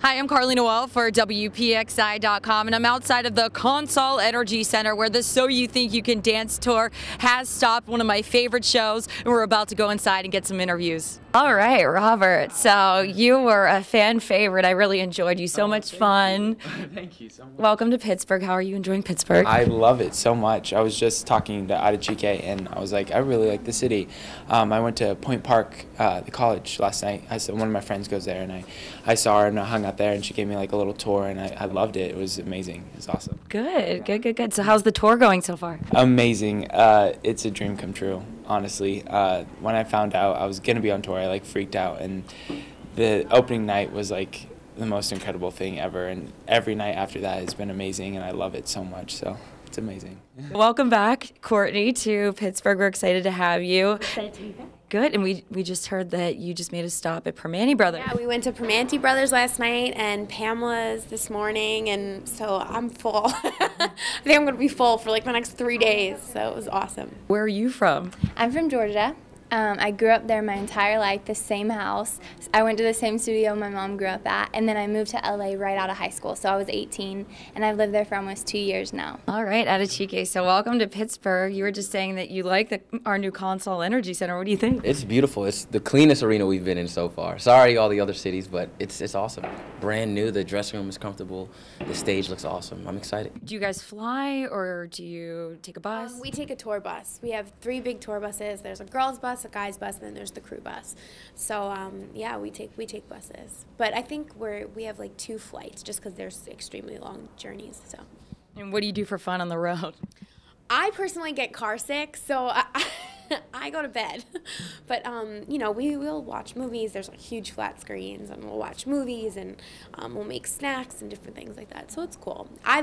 Hi, I'm Carly Noel for WPXI.com, and I'm outside of the Consol Energy Center where the So You Think You Can Dance tour has stopped, one of my favorite shows, and we're about to go inside and get some interviews. All right, Robert, so you were a fan favorite. I really enjoyed you. So much fun. Thank you so much. Welcome to Pittsburgh. How are you enjoying Pittsburgh? I love it so much. I was just talking to AdeChike, and I was like, I really like the city. I went to Point Park, the college, last night. One of my friends goes there, and I saw her and I hung out there, and she gave me like a little tour, and I loved it. It was amazing. It was awesome. Good. So how's the tour going so far? Amazing. It's a dream come true, honestly. When I found out I was going to be on tour, I like freaked out, and the opening night was like the most incredible thing ever, and every night after that has been amazing, and I love it so much. So it's amazing. Welcome back, Courtney, to Pittsburgh. We're excited to have you. Excited to be back. Good, and we just heard that you just made a stop at Permane Brothers. Yeah, we went to Permane Brothers last night and Pamela's this morning, and so I'm full. I think I'm going to be full for like the next 3 days, so it was awesome. Where are you from? I'm from Georgia. I grew up there my entire life, the same house. I went to the same studio my mom grew up at, and then I moved to LA right out of high school, so I was 18, and I've lived there for almost 2 years now. All right, AdeChike, so welcome to Pittsburgh. You were just saying that you like our new Consol Energy Center. What do you think? It's beautiful. It's the cleanest arena we've been in so far. Sorry all the other cities, but it's awesome. Brand new, the dressing room is comfortable, the stage looks awesome. I'm excited. Do you guys fly, or do you take a bus? We take a tour bus. We have 3 big tour buses. There's a girls bus, a guys bus, and then there's the crew bus. So yeah, we take buses. But I think we have like 2 flights just because there's extremely long journeys. So. And what do you do for fun on the road? I personally get car sick, so I go to bed. But, you know, we will watch movies. There's like huge flat screens, and we'll watch movies, and we'll make snacks and different things like that. So it's cool. I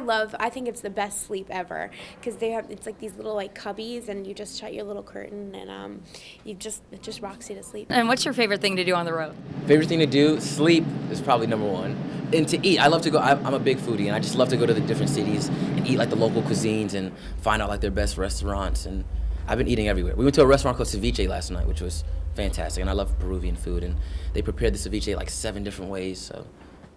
think it's the best sleep ever because it's like these little like cubbies, and you just shut your little curtain, and it just rocks you to sleep. And what's your favorite thing to do on the road? Favorite thing to do, sleep is probably #1. And to eat, I love to go, I'm a big foodie, and I just love to go to the different cities and eat like the local cuisines and find out like their best restaurants. And I've been eating everywhere. We went to a restaurant called Ceviche last night, which was fantastic, and I love Peruvian food, and they prepared the ceviche like 7 different ways, so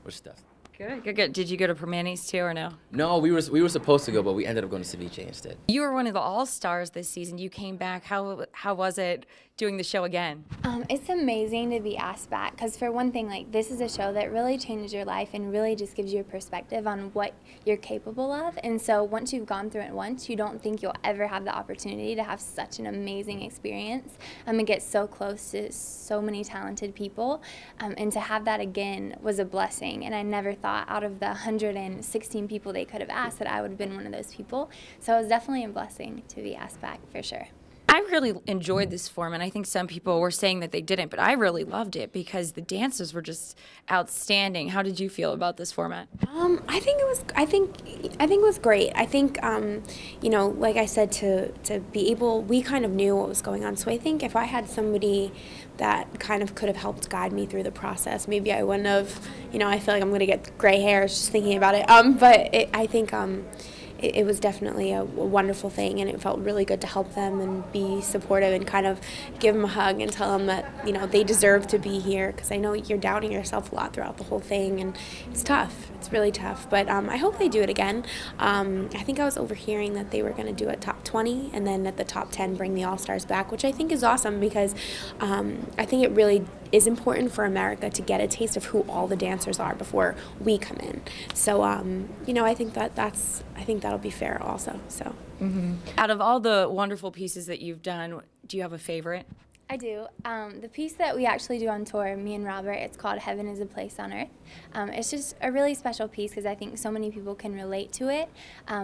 we're stuffed. Good. Did you go to Permane's too, or no? No, we were supposed to go, but we ended up going to Ceviche instead. You were one of the all-stars this season. You came back. How was it doing the show again? It's amazing to be asked back because for one thing, like this is a show that really changes your life and really just gives you a perspective on what you're capable of. And so once you've gone through it once, you don't think you'll ever have the opportunity to have such an amazing experience and get so close to so many talented people. And to have that again was a blessing. And I never thought out of the 116 people they could have asked that I would have been one of those people. So it was definitely a blessing to be asked back for sure. I really enjoyed this form, and I think some people were saying that they didn't, but I really loved it because the dances were just outstanding. How did you feel about this format? I think it was great. I think you know, like I said, to be able, we kind of knew what was going on. So I think if I had somebody that kind of could have helped guide me through the process, maybe I wouldn't have. You know, I feel like I'm gonna get gray hairs just thinking about it. I think. It was definitely a wonderful thing, and it felt really good to help them and be supportive and kind of give them a hug and tell them that, you know, they deserve to be here, because I know you're doubting yourself a lot throughout the whole thing, and it's tough. It's really tough, but I hope they do it again. I think I was overhearing that they were going to do a top 20 and then at the top 10 bring the All-Stars back, which I think is awesome because I think it really is important for America to get a taste of who all the dancers are before we come in. So, you know, I think that'll be fair also. So, Out of all the wonderful pieces that you've done, do you have a favorite? I do. The piece that we actually do on tour, me and Robert, it's called Heaven is a Place on Earth. It's just a really special piece because I think so many people can relate to it,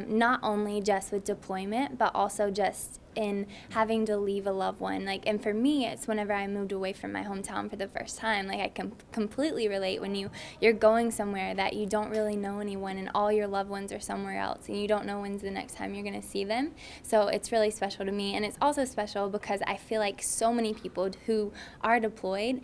not only just with deployment, but also just in having to leave a loved one. Like, and for me, it's whenever I moved away from my hometown for the first time. Like, I can completely relate when you're going somewhere that you don't really know anyone and all your loved ones are somewhere else and you don't know when's the next time you're going to see them. So it's really special to me, and it's also special because I feel like so many people who are deployed,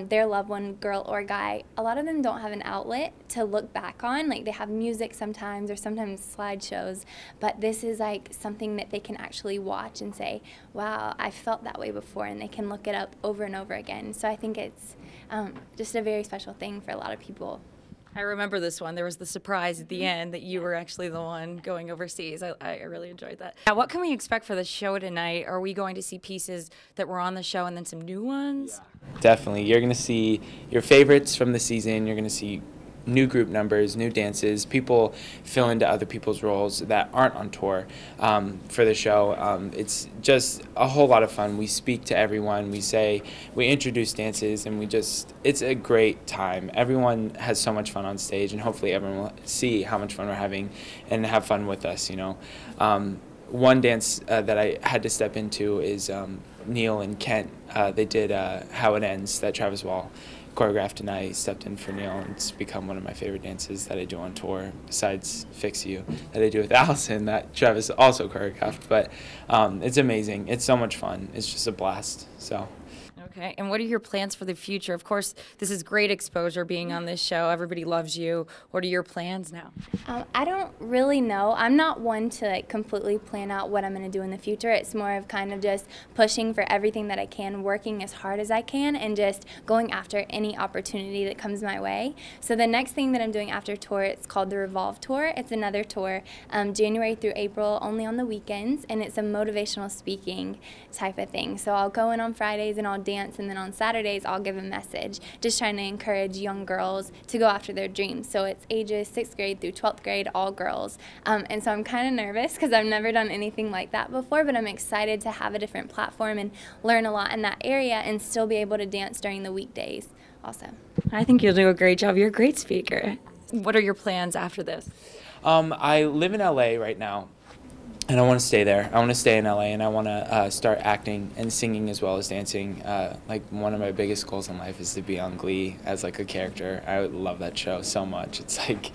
their loved one, girl or guy, a lot of them don't have an outlet to look back on. Like, they have music sometimes or sometimes slideshows, but this is like something that they can actually watch and say, wow, I felt that way before, and they can look it up over and over again. So I think it's just a very special thing for a lot of people. I remember this one. There was the surprise at the end that you were actually the one going overseas. I really enjoyed that. Now, what can we expect for the show tonight? Are we going to see pieces that were on the show and then some new ones? Yeah. Definitely. You're going to see your favorites from the season. You're going to see new group numbers, new dances, people fill into other people's roles that aren't on tour for the show. It's just a whole lot of fun. We speak to everyone. We introduce dances, and it's a great time. Everyone has so much fun on stage, and hopefully everyone will see how much fun we're having and have fun with us, you know. One dance that I had to step into is Neil and Kent. They did How It Ends, that Travis Wall choreographed, and I stepped in for Neil, and it's become one of my favorite dances that I do on tour, besides Fix You, that I do with Allison, that Travis also choreographed. But it's amazing. It's so much fun. It's just a blast. So. Okay, and what are your plans for the future? Of course, this is great exposure being on this show. Everybody loves you. What are your plans now? I don't really know. I'm not one to like completely plan out what I'm going to do in the future. It's more of kind of just pushing for everything that I can, working as hard as I can, and just going after any opportunity that comes my way. So the next thing that I'm doing after tour, it's called the Revolve Tour. It's another tour, January through April, only on the weekends, and it's a motivational speaking type of thing. So I'll go in on Fridays and I'll dance, and then on Saturdays I'll give a message, just trying to encourage young girls to go after their dreams. So it's ages 6th grade through 12th grade, all girls. And so I'm kind of nervous because I've never done anything like that before, but I'm excited to have a different platform and learn a lot in that area and still be able to dance during the weekdays also. I think you'll do a great job. You're a great speaker. What are your plans after this? I live in LA right now, and I want to stay there. I want to stay in LA, and I want to start acting and singing as well as dancing. Like, one of my biggest goals in life is to be on Glee as like a character. I would love that show so much. It's like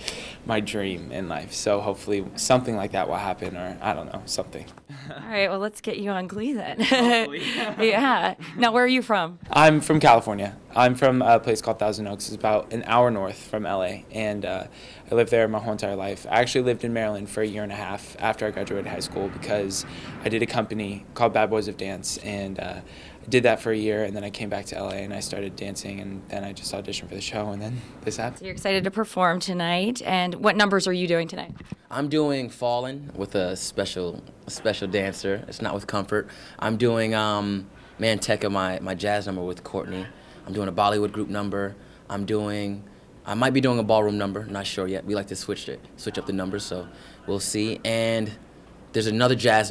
my dream in life. So hopefully something like that will happen, or I don't know, something. All right, well, let's get you on Glee then. Hopefully. Yeah. Now, where are you from? I'm from California. I'm from a place called Thousand Oaks. It's about an hour north from LA, and I lived there my whole entire life. I actually lived in Maryland for 1.5 years after I graduated high school because I did a company called Bad Boys of Dance, and I did that for a year, and then I came back to LA and I started dancing, and then I just auditioned for the show, and then this happened. So you're excited to perform tonight, and what numbers are you doing tonight? I'm doing Fallin' with a special dancer. It's not with Comfort. I'm doing Manteca, my jazz number with Courtney. I'm doing a Bollywood group number. I might be doing a ballroom number, not sure yet. We like to switch up the numbers, so we'll see. And there's another jazz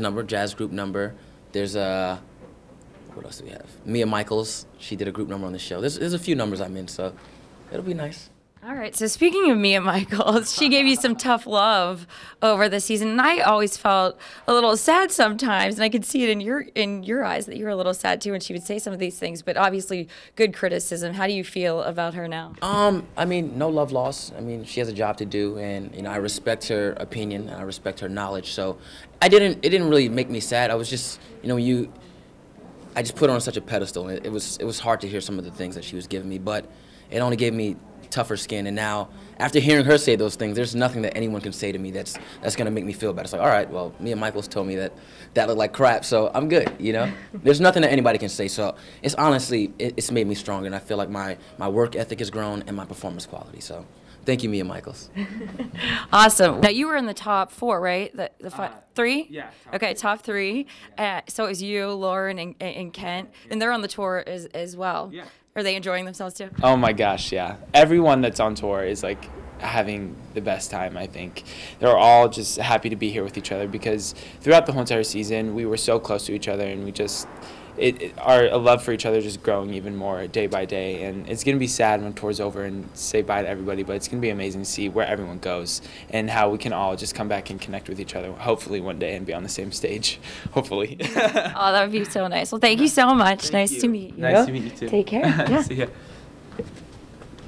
group number. There's what else do we have? Mia Michaels, she did a group number on the show. There's a few numbers I'm in, so it'll be nice. All right, so speaking of Mia Michaels, she gave you some tough love over the season, and I always felt a little sad sometimes, and I could see it in your eyes that you were a little sad too when she would say some of these things, but obviously good criticism. How do you feel about her now? I mean, no love lost. I mean, she has a job to do, and I respect her opinion, and I respect her knowledge, so it didn't really make me sad. I was just, I just put her on such a pedestal, and it was hard to hear some of the things that she was giving me, but it only gave me tougher skin, and now after hearing her say those things, there's nothing that anyone can say to me that's gonna make me feel bad. It's like, all right, well, Mia Michaels told me that looked like crap, so I'm good, There's nothing that anybody can say, so it's honestly, it's made me stronger, and I feel like my work ethic has grown and my performance quality, so thank you, Mia Michaels. Awesome. Now, you were in the top 4, right? The 3? Yeah. Okay, top 3. So it was you, Lauren, and Kent, and they're on the tour as well. Yeah. Are they enjoying themselves too? Oh my gosh, yeah. Everyone that's on tour is like having the best time, I think. They're all just happy to be here with each other because throughout the whole entire season, we were so close to each other, and we just, our love for each other just growing even more day by day. And it's going to be sad when tour's over and say bye to everybody, but it's going to be amazing to see where everyone goes and how we can all just come back and connect with each other, hopefully one day, and be on the same stage, hopefully. Oh, that would be so nice. Well, thank you so much. Nice to meet you. Nice to meet you too. Take care. Yeah. See ya.